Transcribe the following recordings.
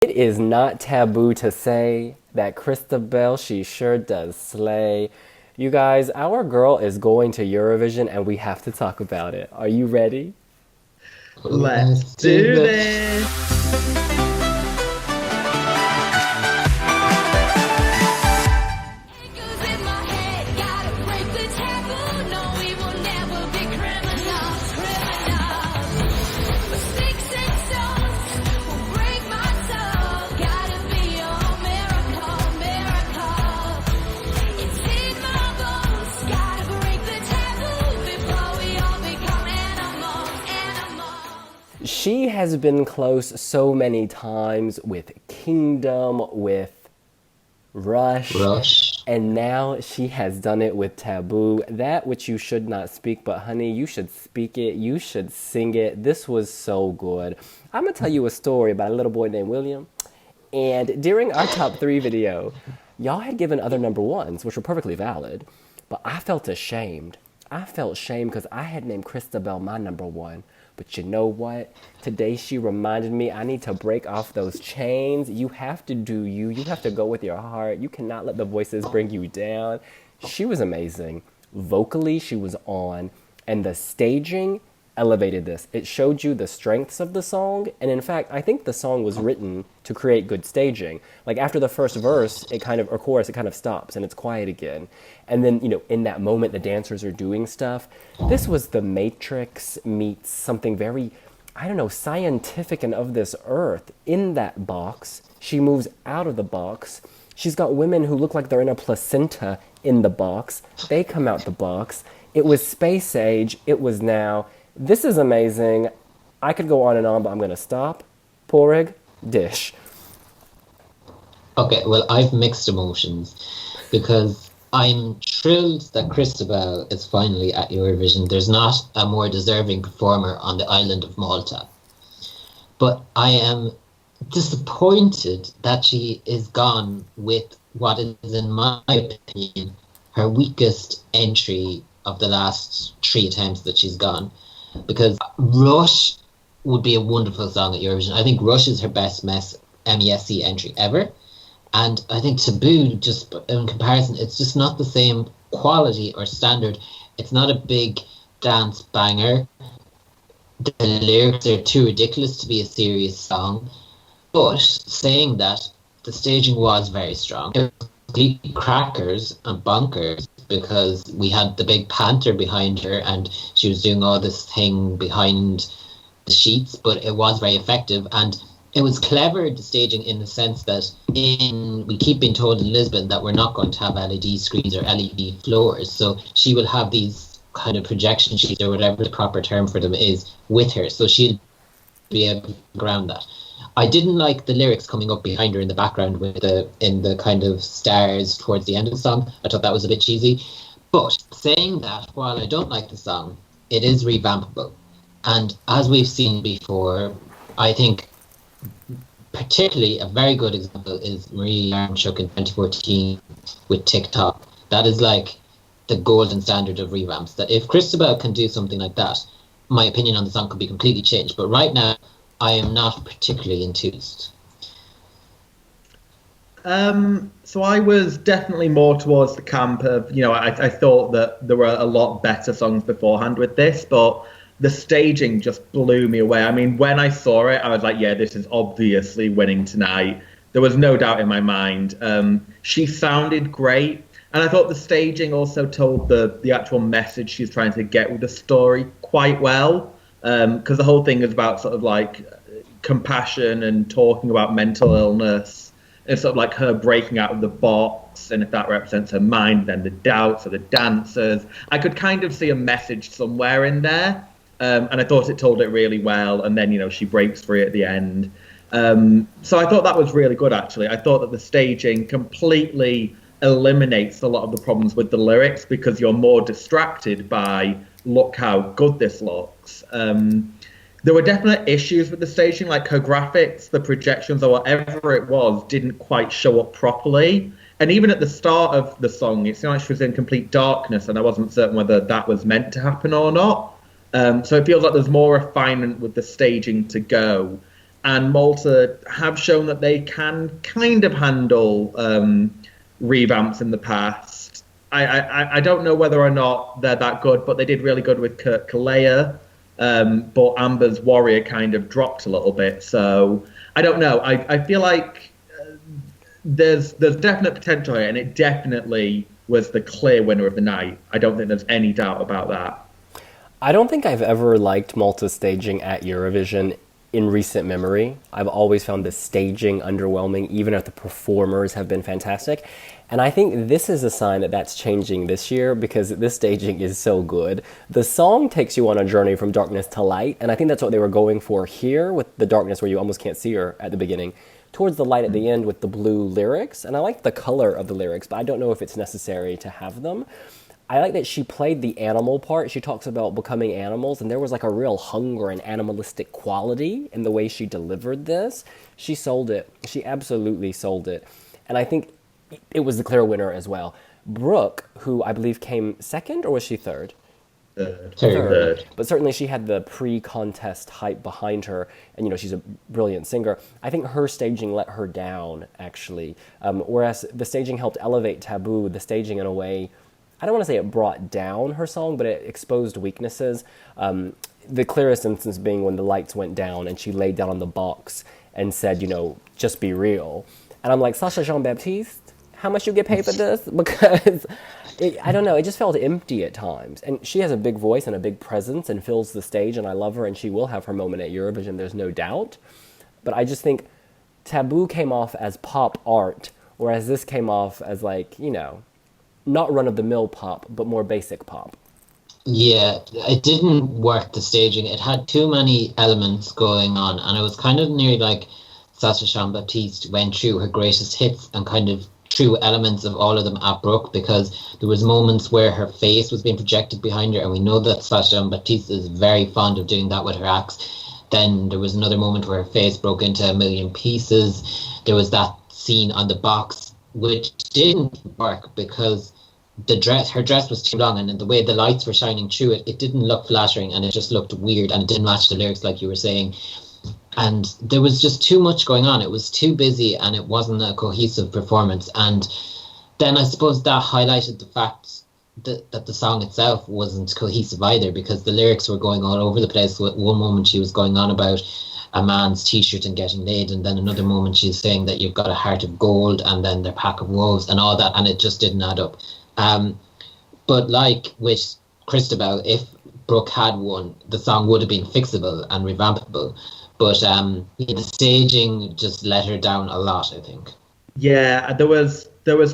It is not taboo to say that Christabel, she sure does slay. You guys, our girl is going to Eurovision and we have to talk about it. Are you ready? Let's do this. She has been close so many times with Kingdom, with Rush, and now she has done it with Taboo. That which you should not speak, but honey, you should speak it, you should sing it. This was so good. I'm gonna tell you a story about a little boy named William, and during our top 3 video, y'all had given other number ones, which were perfectly valid, but I felt ashamed. I felt shame because I had named Christabel my number 1. But you know what? Today she reminded me I need to break off those chains. You have to do you. You have to go with your heart. You cannot let the voices bring you down. She was amazing. Vocally, she was on. And the staging elevated this. It showed you the strengths of the song. And in fact, I think the song was written to create good staging. Like after the first verse, or chorus, it kind of stops and it's quiet again. And then, in that moment, the dancers are doing stuff. This was the Matrix meets something very, scientific and of this earth. In that box, she moves out of the box. She's got women who look like they're in a placenta in the box. They come out the box. It was space age. It was now. This is amazing. I could go on and on, but I'm going to stop. Porrig, dish. Okay, well, I've mixed emotions because I'm thrilled that Christabel is finally at Eurovision. There's not a more deserving performer on the island of Malta. But I am disappointed that she is gone with what is, in my opinion, her weakest entry of the last 3 attempts that she's gone. Because Rush would be a wonderful song at Eurovision. I think Rush is her best MESC entry ever. And I think Taboo, just in comparison, it's just not the same quality or standard. It's not a big dance banger. The lyrics are too ridiculous to be a serious song. But saying that, the staging was very strong. It was complete crackers and bonkers because we had the big panther behind her and she was doing all this thing behind the sheets, but it was very effective. And it was clever, the staging, in the sense that we keep being told in Lisbon that we're not going to have LED screens or LED floors. So she will have these kind of projection sheets or whatever the proper term for them is with her. So she'll be able to ground that. I didn't like the lyrics coming up behind her in the background in the kind of stars towards the end of the song. I thought that was a bit cheesy. But saying that, while I don't like the song, it is revampable. And as we've seen before, I think particularly a very good example is Marie Yarmchuk in 2014 with TikTok. That is like the golden standard of revamps. That if Christabel can do something like that, my opinion on the song could be completely changed. But right now, I am not particularly enthused. So I was definitely more towards the camp of, I thought that there were a lot better songs beforehand with this, but the staging just blew me away. I mean, when I saw it, I was like, yeah, this is obviously winning tonight. There was no doubt in my mind. She sounded great. And I thought the staging also told the actual message she's trying to get with the story quite well. Because the whole thing is about sort of like compassion and talking about mental illness. It's sort of like her breaking out of the box, and if that represents her mind, then the doubts of the dancers. I could kind of see a message somewhere in there, and I thought it told it really well. And then, she breaks free at the end. So I thought that was really good, actually. I thought that the staging completely eliminates a lot of the problems with the lyrics because you're more distracted by look how good this looks. There were definite issues with the staging, like her graphics, the projections, or whatever it was, didn't quite show up properly. And even at the start of the song, it seemed like she was in complete darkness, and I wasn't certain whether that was meant to happen or not. So it feels like there's more refinement with the staging to go. and Malta have shown that they can kind of handle revamps in the past. I don't know whether or not they're that good, but they did really good with Kurt Kalea. But Amber's Warrior kind of dropped a little bit, so I don't know. I feel like there's definite potential here, and it definitely was the clear winner of the night. I don't think there's any doubt about that. I don't think I've ever liked Malta's staging at Eurovision in recent memory. I've always found the staging underwhelming, even if the performers have been fantastic. And I think this is a sign that that's changing this year, because this staging is so good. The song takes you on a journey from darkness to light, and I think that's what they were going for here with the darkness where you almost can't see her at the beginning, towards the light at the end with the blue lyrics. And I like the color of the lyrics, but I don't know if it's necessary to have them. I like that she played the animal part. She talks about becoming animals, and there was like a real hunger and animalistic quality in the way she delivered this. She sold it. She absolutely sold it. And I think it was the clear winner as well. Brooke, who I believe came second, or was she third? Third. But certainly she had the pre-contest hype behind her, and you know, she's a brilliant singer. I think her staging let her down, actually. Whereas the staging helped elevate Taboo, the staging in a way, I don't want to say it brought down her song, but it exposed weaknesses. The clearest instance being when the lights went down and she laid down on the box and said, you know, just be real. And I'm like, Sacha Jean-Baptiste, how much you get paid for this? Because, I don't know, it just felt empty at times. And she has a big voice and a big presence and fills the stage, and I love her, and she will have her moment at Eurovision, there's no doubt. But I just think Taboo came off as pop art, whereas this came off as like, you know, not run-of-the-mill pop, but more basic pop. Yeah, it didn't work, the staging. It had too many elements going on, and it was kind of nearly like Sacha Jean-Baptiste went through her greatest hits and kind of threw elements of all of them at Brooke, because there was moments where her face was being projected behind her, and we know that Sacha Jean-Baptiste is very fond of doing that with her acts. Then there was another moment where her face broke into a million pieces. There was that scene on the box, which didn't work because her dress was too long, and the way the lights were shining through it, it didn't look flattering, and it just looked weird, and it didn't match the lyrics like you were saying. And there was just too much going on. It was too busy, and it wasn't a cohesive performance. And then I suppose that highlighted the fact that the song itself wasn't cohesive either, because the lyrics were going all over the place. One moment she was going on about a man's t-shirt and getting laid, and then another moment she's saying that you've got a heart of gold, and then their pack of wolves and all that, and it just didn't add up. But like with Christabel, if Brooke had won, the song would have been fixable and revampable. But the staging just let her down a lot, I think. Yeah, there was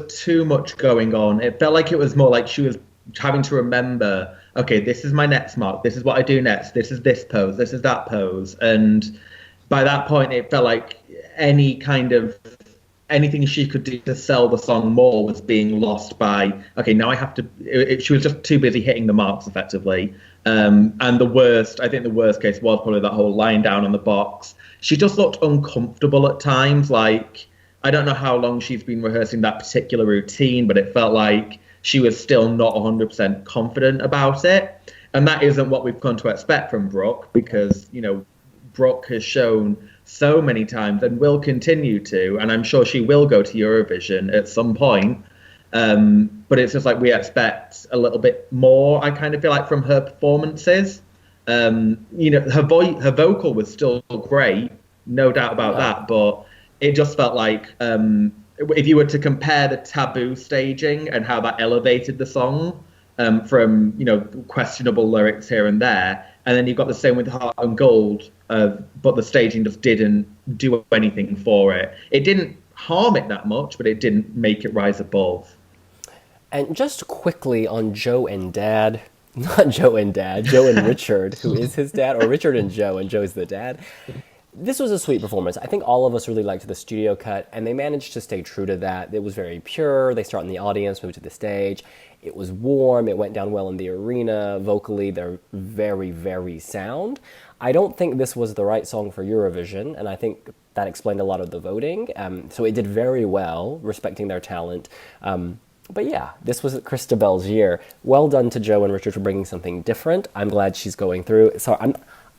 too much going on. It felt like it was more like she was having to remember, okay, this is my next mark, this is what I do next, this is this pose, this is that pose. And by that point, it felt like anything she could do to sell the song more was being lost by, okay, now I have to, she was just too busy hitting the marks effectively. And I think the worst case was probably that whole lying down on the box. She just looked uncomfortable at times. Like, I don't know how long she's been rehearsing that particular routine, but it felt like she was still not 100% confident about it. And that isn't what we've come to expect from Brooke, because, you know, Brooke has shown so many times and will continue to, and I'm sure she will go to Eurovision at some point. But it's just like we expect a little bit more, I kind of feel like, from her performances. You know, her vocal was still great, no doubt about that, but it just felt like if you were to compare the Taboo staging and how that elevated the song from, you know, questionable lyrics here and there, and then you've got the same with Heart and Gold, but the staging just didn't do anything for it. It didn't harm it that much, but it didn't make it rise above. And just quickly on Joe and Dad, not Joe and Dad, Joe and Richard, who is his dad, or Richard and Joe's the dad. This was a sweet performance. I think all of us really liked the studio cut, and they managed to stay true to that. It was very pure. They start in the audience, move to the stage. It was warm. It went down well in the arena. Vocally, they're very, very sound. I don't think this was the right song for Eurovision, and I think that explained a lot of the voting. So it did very well, respecting their talent. But yeah, this was Christabel's year. Well done to Joe and Richard for bringing something different. I'm glad she's going through. So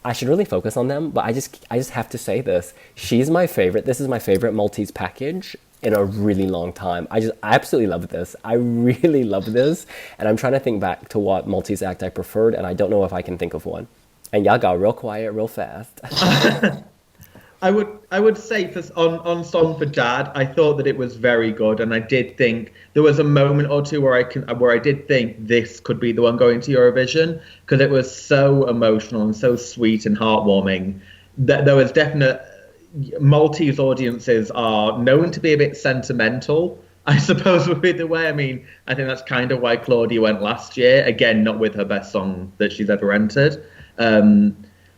I should really focus on them, but I just have to say this. She's my favorite. This is my favorite Maltese package in a really long time. I absolutely love this. I really love this. And I'm trying to think back to what Maltese act I preferred, and I don't know if I can think of one. And y'all got real quiet real fast. I would say on Song for Dad, I thought that it was very good, and I did think there was a moment or two where I did think this could be the one going to Eurovision, because it was so emotional and so sweet and heartwarming. That there was definite Maltese audiences are known to be a bit sentimental, I suppose would be the way. I mean, I think that's kind of why Claudia went last year. Again, not with her best song that she's ever entered.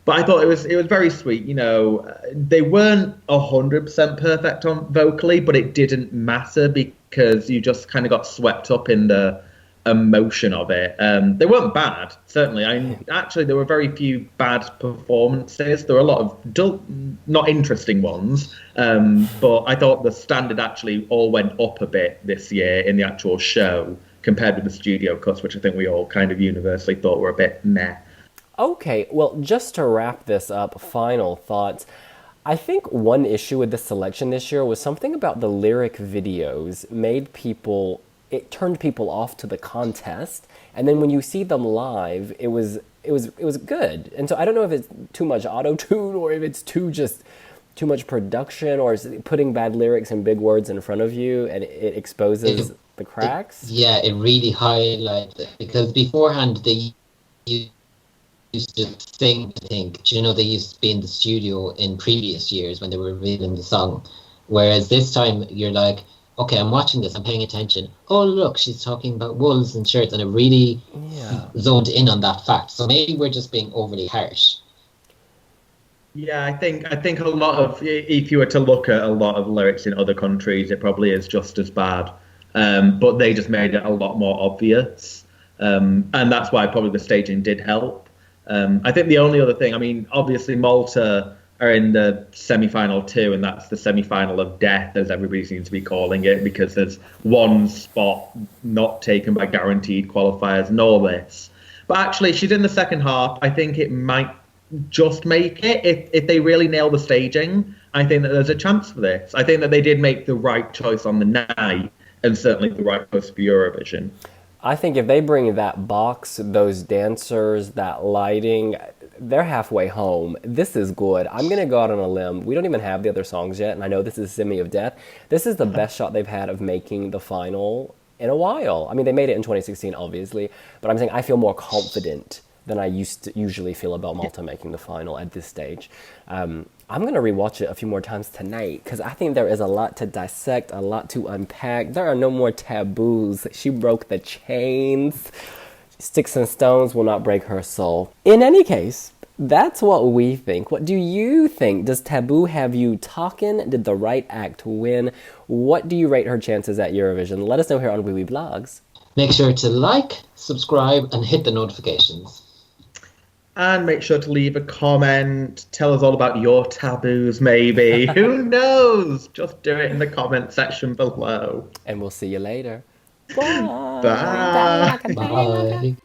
But I thought it was very sweet. You know, they weren't 100% perfect on vocally, but it didn't matter because you just kind of got swept up in the emotion of it. They weren't bad, certainly. Actually, there were very few bad performances. There were a lot of dull, not interesting ones. But I thought the standard actually all went up a bit this year in the actual show compared with the studio cuts, which I think we all kind of universally thought were a bit meh. Okay, well, just to wrap this up, final thoughts. I think one issue with this selection this year was something about the lyric videos it turned people off to the contest, and then when you see them live, it was good. And so I don't know if it's too much auto-tune or if it's too much production, or is it putting bad lyrics and big words in front of you and it exposes the cracks. It really highlights it, because beforehand they used to sing, I think. You know, they used to be in the studio in previous years when they were revealing the song. Whereas this time you're like, okay, I'm watching this, I'm paying attention. Oh, look, she's talking about wools and shirts, and it really zoned in on that fact. So maybe we're just being overly harsh. Yeah, I think a lot of, if you were to look at a lot of lyrics in other countries, it probably is just as bad. But they just made it a lot more obvious. And that's why probably the staging did help. I think the only other thing, I mean, obviously Malta are in the semi-final too, and that's the semi-final of death, as everybody seems to be calling it, because there's one spot not taken by guaranteed qualifiers and all this. But actually, she's in the second half. I think it might just make it. If they really nail the staging, I think that there's a chance for this. I think that they did make the right choice on the night, and certainly the right choice for Eurovision. I think if they bring that box, those dancers, that lighting, they're halfway home. This is good. I'm going to go out on a limb. We don't even have the other songs yet, and I know this is Semi of Death. This is the best shot they've had of making the final in a while. I mean, they made it in 2016, obviously, but I'm saying I feel more confident than I usually feel about Malta making the final at this stage. I'm going to rewatch it a few more times tonight because I think there is a lot to dissect, a lot to unpack. There are no more taboos. She broke the chains. Sticks and stones will not break her soul. In any case, that's what we think. What do you think? Does Taboo have you talking? Did the right act win? What do you rate her chances at Eurovision? Let us know here on wiwibloggs. Make sure to like, subscribe, and hit the notifications. And make sure to leave a comment. Tell us all about your taboos, maybe. Who knows? Just do it in the comment section below. And we'll see you later. Bye. Bye. Bye.